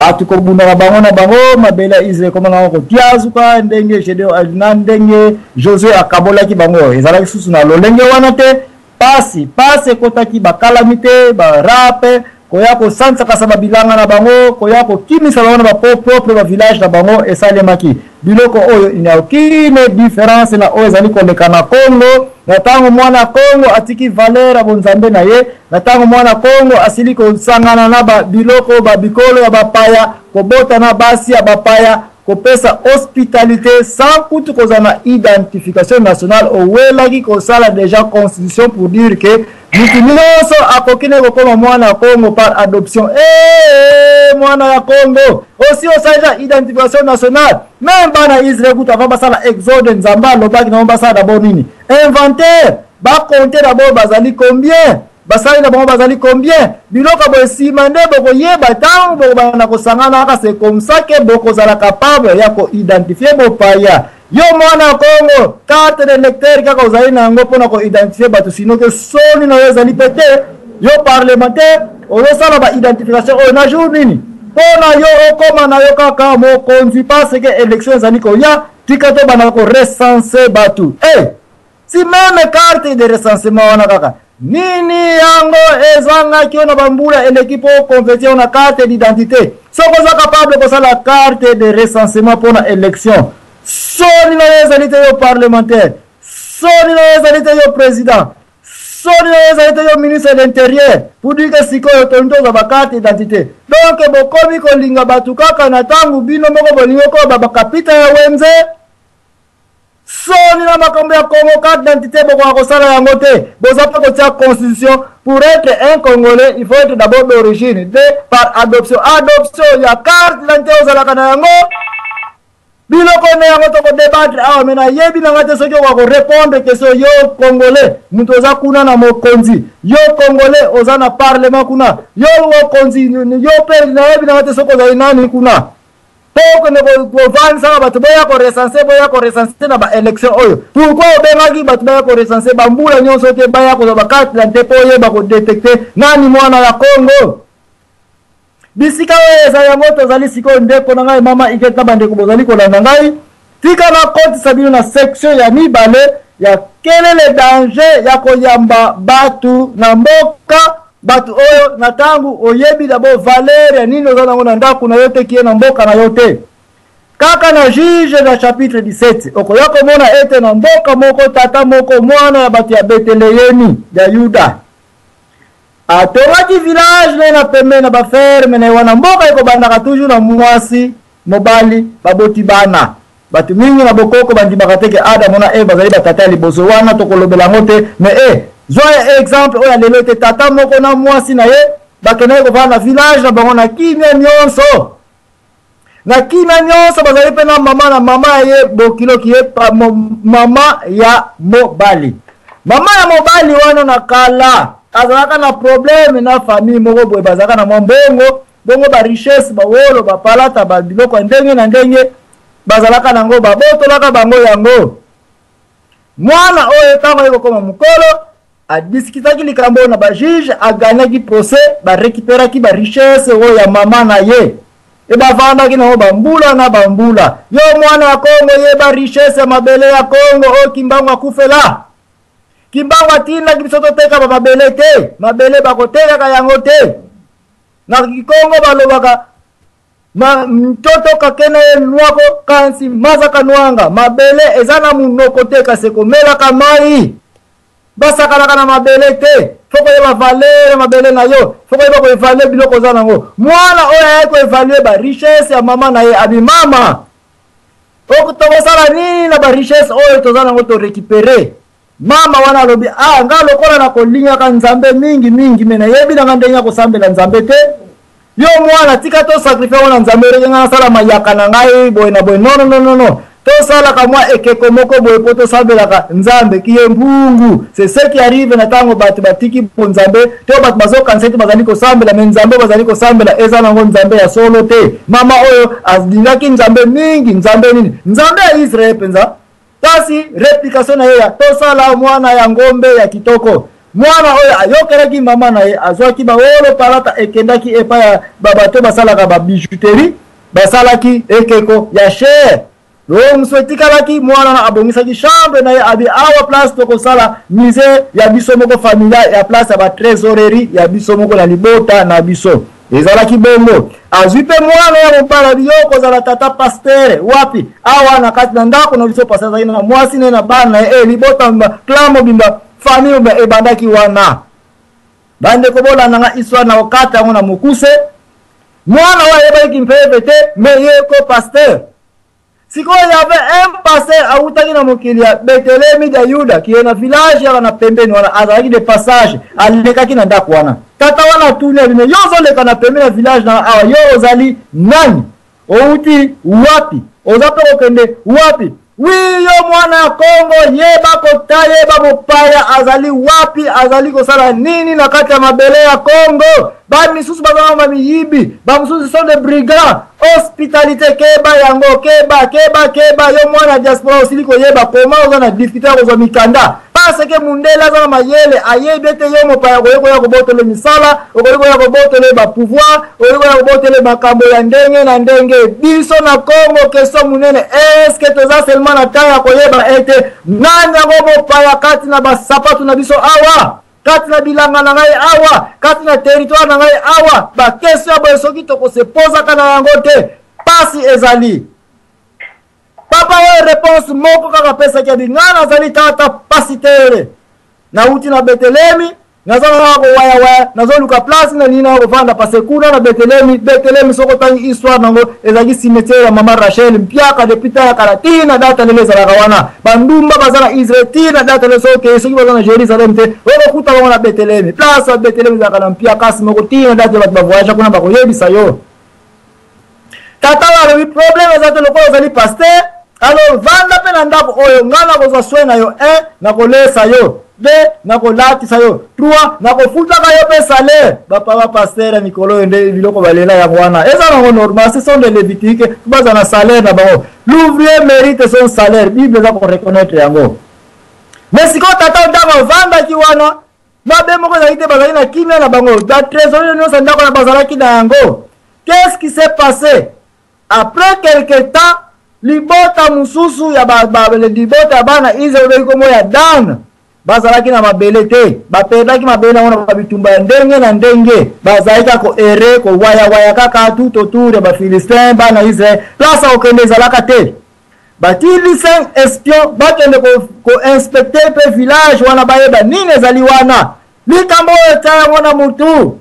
atukobunda na bango mabela Israel koma na ko tiazuka ndenge Gédéon alina ndenge Josué akabolaki bango ezalaki susu na lolenge wana te pasi kotaki ba calamité ba rape koya ko sansa kasaba bilanga na bango koya ko kimisa bango na ba propre ba village na bango esalemaki biloko oyo ina okine différence na oyo ezali koleka na Congo na tango mwana Congo atiki valeur abonzambe na ye na tango mwana Congo asili ko sangana na ba biloko ba bikolo ya bapaya kobota na basi ya bapaya kopesa hospitalité sans kutu kozana identification nationale owelaki kosala déjà constitution pour dire que mutu nyonso akokine kokoma mwana Congo par adoption mwana ya Congo aussi osaja identification nationale même bana Israël kutu avant basala exode nzamba lobaki na basala d'abord nini inventaire ba compter d'abord bazali combien basali na bango bazali combien biloko bo simande boko yeba tango boko na kosangana aka c'est comme ça que boko zala capable ya ko identifier bo paya yo mwana Congo carte de lecteur kaka ozali na ngo pona ko identifier batu sino que soni na ezali pété yo parlementaire osala ba identification o na jour nini pona yo okoma na yo kaka mo konzi parce que élection ezali ko ya tikato bana ko recenser batu si même carte de recensement wana kaka nini yango ezanga kiona bambula elekipo convertir na carte d'identité soko za capable ko sala carte de recensement pour na élection soni na ezalite yo parlementaire soni na ezalite yo président soni na ezalite yo ministre de l'intérieur pour dire que siko yo tonto za ba carte d'identité donc bokomi ko linga batu kaka na tangu bino moko bolingo ko ba kapita ya wenze soni na makambo ya Congo carte d'identité boko akosala yango te boza pa kotia constitution pour être un Congolais il faut être d'abord d'origine par adoption ya carte d'identité ozalaka na yango biloko ne yango to ko débattre mena yebi na ngate soki ko répondre question yo Congolais muto za kuna na mokonzi yo Congolais oza na parlement kuna yo mokonzi yo pe na yebi na ngate soko za nani kuna poko ne ko vansa ba to boya ko recenser na ba élection oyo pourquoi obengaki ba to boya ko recenser ba mbula nyonso te baya ko ba carte d'identité po yeba ko détecter nani mwana ya Congo bisika weza ya moto zali siko ndeko na ngai mama iketa bande ko bozali ko landa ngai tika na compte sabino na section ya mibale ya quel est le danger ya ko yamba batu na mboka batu oyo na tangu oyebi d'abord valeur ya nini ozana ngona ndako na yote kie na mboka na yote kaka na juge na chapitre 17 okoyako mona ete na mboka moko tata moko mwana ya batu ya Betelehemi ya Yuda atongaki village na pembe na baferme na wana mboka iko bandaka toujours na mwasi mobali baboti bana batu mingi na bokoko bandimaka teke Adam na Eva zali batata ya liboso wana tokolobela ngote mais zoya exemple oya lelo te tata moko na mwasi na ye bakena ko na village na bango na kimia nyonso bazali pe na mama ye bokilo ki ye mama ya mobali wana na kala azalaka na problème na famille moko boye bazalaka na mbongo ba richesse ba wolo ba palata ba biloko ndenge na ndenge bazalaka nango babotolaka bango yango mwana oyo tango yeko koma mukolo a discutaki likambo na ba juge a gagnaki procès ba récupéraki ba richesse oyo ya mama na ye ba vanda ki na bambula yo mwana ya Congo ye ba richesse mabele ya Congo o kimbango akufela kimbango atina kibisoto teka ba mabele te mabele bakoteka ka yango te na Congo balobaka mtoto kakene nwako kansi mazaka nwanga mabele ezana munoko teka sekomela kamai basakala kana mabele te foko yeba valeur mabele na yo foko yeba ko evaluer biloko zana ngo mwana oya yako evaluer ba richesse ya mama na ye abi mama okutoka sala nini na ba richesse oyo tozana ngo to récupérer mama wana lobi ngalo kola na kolinga ka nzambe mingi mena yebi na ngandenya ko sambela nzambe te yo mwana tika to sacrifice wana nzambe renga sala mayaka na ngai boy na boy no to sala kamwa ekeko moko boy poto sambela ka nzambe kiye mbungu c'est ce qui arrive na tango batu batiki po nzambe to batu bazo kanseti bazali ko sambela men nzambe bazali ko sambela eza na ngo nzambe ya solo te mama oyo azingaki nzambe mingi nzambe nini nzambe ya Israel penza kasi replication na ya to sala mwana ya ngombe ya kitoko mwana oyo ayokelaki mama na ye azwaki baolo palata ekendaki epa ya babato basalaka babijouterie basalaki ekeko ya cher lo mswetikalaki mwana na abongisaki chambre na ye abi awa place tokosala musée ya biso moko familial ya place ya batrésorerie ya biso moko na libota na biso ezalaki bongo azwi mpe mwana ya mopala biyo kozala tata pastere wapi awa na kati na ndako na biso pastere azalaki na mwasi ne na bana na ye libota clan mobimba famille mobimba ebandaki wana bandeko bolanda nga histoire na kokata yango na mokuse mwana oyo ayebaki mpeve te me ye ko pasteur sikoyo yave un pasteur awutaki na mokili ya Betelemi ya Yuda kiye na village yaka na pembeni wana azalaki de passage alekaki na ndako wana tata wana tuni abine yo ozoleka na pembeni ya village na awa yo ozali nani outi wapi oza mpe kokende wapi wi yo mwana ya Kongo yeba kota yeba mopaya azali wapi azali kosala nini na kati ya mabele ya Kongo bamisusu bazala mamiyibi bamususu sont des brigands hospitalité keba yango keba yo mwana diaspora osili koyeba koma oza na difficulté kozwa mikanda parce que mundele aza na mayele ayebi ete yo mopaya koya kobotele misala okoya kobotele bapouvoir okoya kobotele makambo ya ndenge na ndenge biso na Kongo keso munene eske toza seulement na temps ya koyeba ete nani yango mopaya kati na basapatu na biso awa kati na bilanga na ngai awa kati na territoire na ngai awa bakesio ya boye soki tokosepozaka na yango te pasi ezali papa oyo réponse moko kaka pesaki abi nga nazali tata pasi tere nauti na Betelemi nazala na kowayawaya nazoluka place na nini na kovanda pase kuna na Betelemi soko tangi histoire nango ezalaki cimetière ya mama Rachel mpiaka depuis tala kala tina data lelo ezalaka wana bandumba bazala Israel tina data lelo soki baza na Jérusalem te okokuta bango na Betelemi place ya Betelemi ezalaka na mpiaka moko tina data bato bavoyage kuna bakoyebisa yo tata walobi problème ezate lokola ozali pasteur alors vanda mpe na ndako oyo nga nakozwa soin na yo 1 nakolesa yo 2 nakolatisa yo 3 nakofutaka yo mpe salaire bapapa pasteur mikolo oyo nde biloko balela yango wana eza nango normal ce sont des lévitiques baza na salaire na bango l'ouvrier mérite son salaire bible eza koreconnaître yango mais sikoyo tata ntango ovandaki wana mabe moko ezalaki te bazalaki na kimia na bango batrésorier nyonso ndako na bazalaki na yango qu'est-ce qui s'est passé après quelque temps libota mususu ya libota ya bana Israel komo ya Dan bazalaki na mabele te baperdaki mabele na wana babitumba ya ndenge na ndenge bazalaki ko ere ko waya kaka tout autour ya bafilistin bana Israel place okende ezalaka te batili 5 espion bakende ko inspecter pe village wana bayeba nini ezali wana likambo etaya wana mutu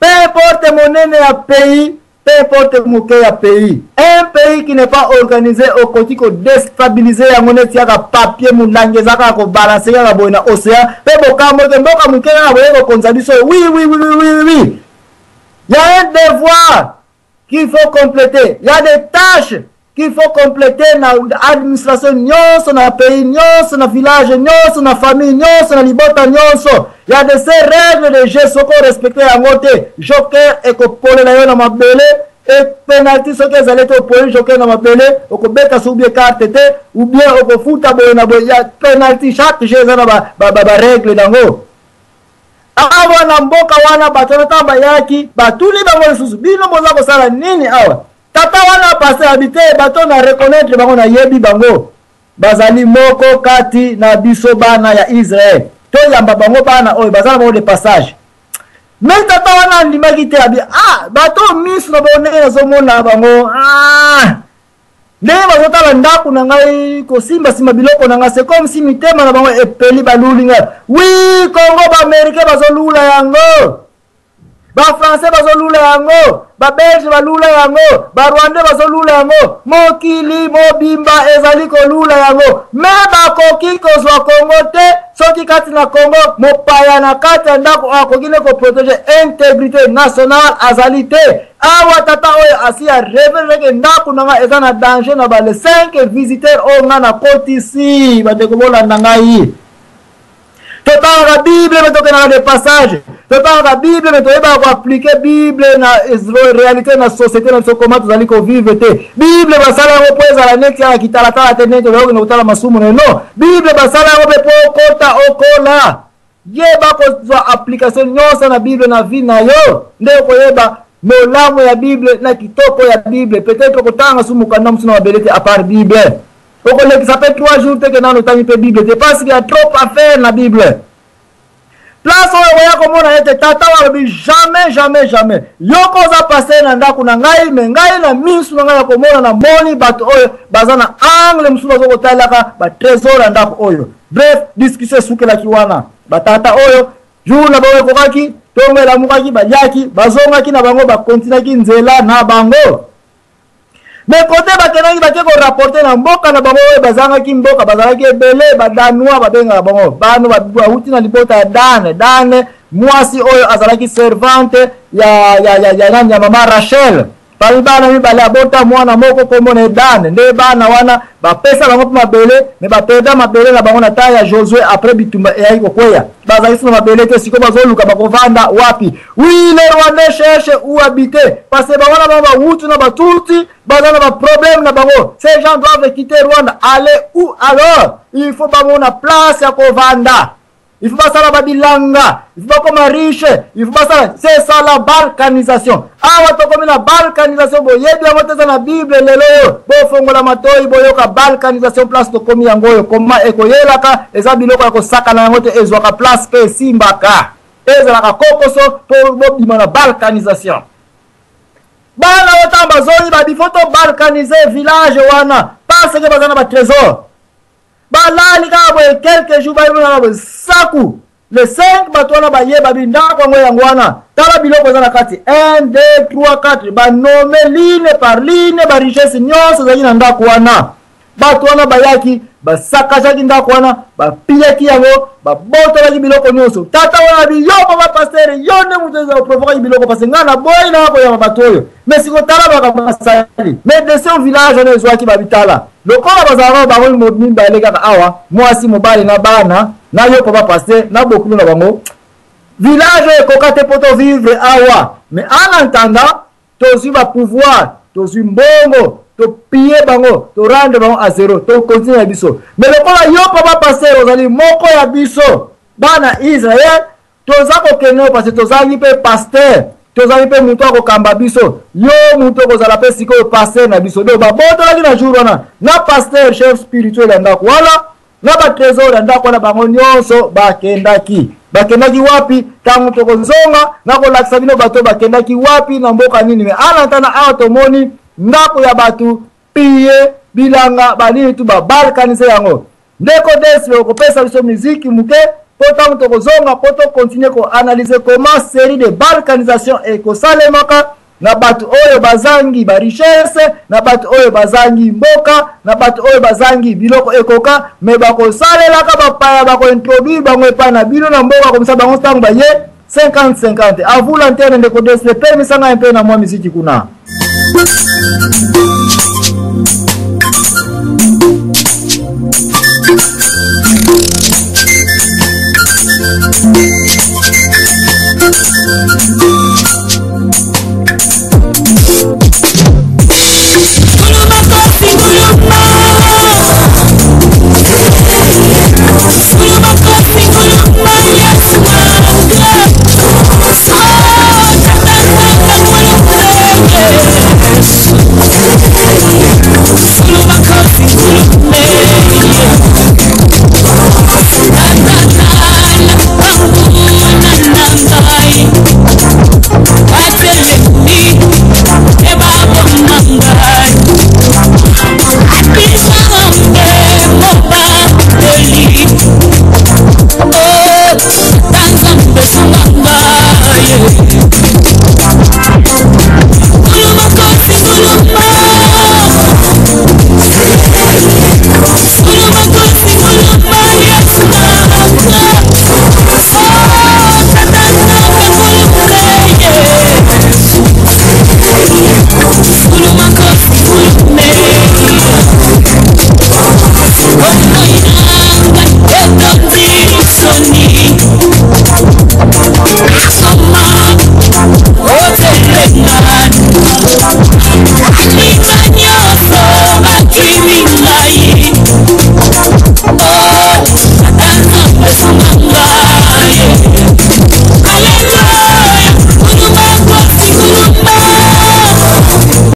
peu importe monene ya pays peu importe moke ya pays un pays qui n'est pas organisé au côté ko déstabiliser yango neti yaka papier mulange zaka ko balancer ya boye na océan pe bokambo ke mboka muke na boye ko konza biso oui il y a un devoir qu'il faut compléter il y a des tâches qu'il faut compléter na administration nyonso na pays nyonso na village nyonso na famille nyonso na libota nyonso il y a de ces règles de jeu soko respecter yango te joker ekopole na yo na mabele et penalty soki ezali te opoli joker na mabele okobeta so ubie carte te ou bien okofuta boye na boye ya penalty chaque jeu eza na barègle nango awa na mboka wana bato nata bayaki batuli bango lisusu bino boza kosala nini awa tata wana pase habite bato na reconnaître bango na yebi bango bazali moko kati na biso bana ya Israel to yamba bango bana oyo bazala bango de passage mais tata wana andimaki te abi bato misu na bonene nazomona bango ndenge bazotala ndako na ngai kosimbasimba biloko na ngai c'est comme si mitema na bango epeli baluli ngai oui Congo baaméricain bazolula yango bafrançais bazolula yango babelge balula yango barwandais bazolula yango mokili mobimba ezali kolula yango me bakoki kozwa Congo te soki kati na Congo mopaya na kati ya ndako akoki ne koprotege intégrité nationale azali te awa tata oyo asi ya reveleke ndako na nga eza na danger na bale 5 visiteurs oyo nga na kotisi bandeko bolanda ngai totanga Bible metokena de passage totanga Bible metoyeba ko appliquer Bible na réalité na société na sokoma tozali ko vivre te Bible basala ngo poeza la neti ya kitala tala te neti loko na utala masumu no Bible basala ngo pe po kota okola yeba kozwa application nyonso na Bible na vie na yo nde koyeba molamo ya Bible na kitoko ya Bible peut-être kotanga sumukanda musuna mabelete à part Bible okoleki ça fait 3 jours teke nano tangi pe Bible te parce qu'il y a trop à faire na Bible place oyo ya komona yete tata wa bi jamais yoko za passer na ndako na ngai me ngai na misu na ngai ya komona na moni bato oyo bazana angle musuna zo kotalaka ba trésor na ndako oyo bref discussion sukela kiwana batata oyo jour na bawe kokaki tongela mukaki baliaki bazongaki na bango bakontinaki nzela na bango me kote bakenaki bakeko rapporter na mboka na bango oyo bazangaki mboka bazalaki ebele badanwa babenga bango bano bahuti na libota ya dane mwasi oyo azalaki servante ya mama Rachel pali bana mibale abota mwana moko komone dane nde bana wana bapesa bango mabele me bapeda mabele na bango na ta ya Josué après bitumba ya kokwea bazalisi na mabele te siko bazoluka bakovanda wapi oui les Rwandais cherchent où habiter parce que bango na ba hutu na batuti bazana ba problème na bango ces gens doivent quitter Rwanda aller où alors il faut bango na place ya kovanda il faut pas ça la bilanga il faut pas comme riche il faut pas ça c'est ça la balkanisation awa to comme la balkanisation boyebi amoteza na Bible lelo bo fongola matoi boyoka balkanisation place to komi yangoyo koma ekoyelaka eza biloko ya kosaka na yango te ezwaka place pe simbaka ezalaka kokoso to bobima na balkanisation bana otamba zoni ba bifoto balkaniser village wana parce que bazana ba trésor balali kabo quelques jours ba saku le 5 batona ba yeba bindako ngo yangwana tala biloko za na kati 1 2 3 4 ba nome ligne par ligne ba richesse nyonso za na ndako wana batona bayaki basaka jaki ndako wana bapiyaki yango babotola biloko nyonso tata wana biyoko ba pasteur yone muteza provoka biloko parce ngana boy na ko ya batoyo mais siko tala ba basali mais de ce village on ezwaki babitala lokola bazara ba ngo mimba eleka awa mwasi mobali na bana na yo papa pasteur na bokulu na bango village ekokate poto vivre awa mais en attendant tozi ba pouvoir tozi mbongo to piller bango to rendre bango à zéro to continuer ya biso mais lokola yo papa passer ozali moko ya biso bana Israël toza ko keno parce que tozali pe pasteur tozali pe muto ko kamba biso yo muto ko zala pe siko pasteur na biso do ba botola na jour wana na pasteur chef spirituel ya ndako wala na ba trésor ya ndako na bango nyonso bakendaki wapi tangu tokozonga na ko lakisa bino bato bakendaki wapi na mboka nini me ala tana awa tomoni ndako ya batu piye bilanga balini tu ba balkanise yango ndeko deswe ko pesa biso musique muke potango tokozonga poto continuer ko analyser comment série de balkanisation et ko salemaka na batu oyo bazangi ba richesse na batu oyo bazangi mboka na batu oyo bazangi biloko ekoka me bako salelaka bapaya bako introduire bango epa na bino na mboka comme ça bango tango baye 50-50 à vous l'antenne ndeko deswe permis sanga un peu na moi musique kuna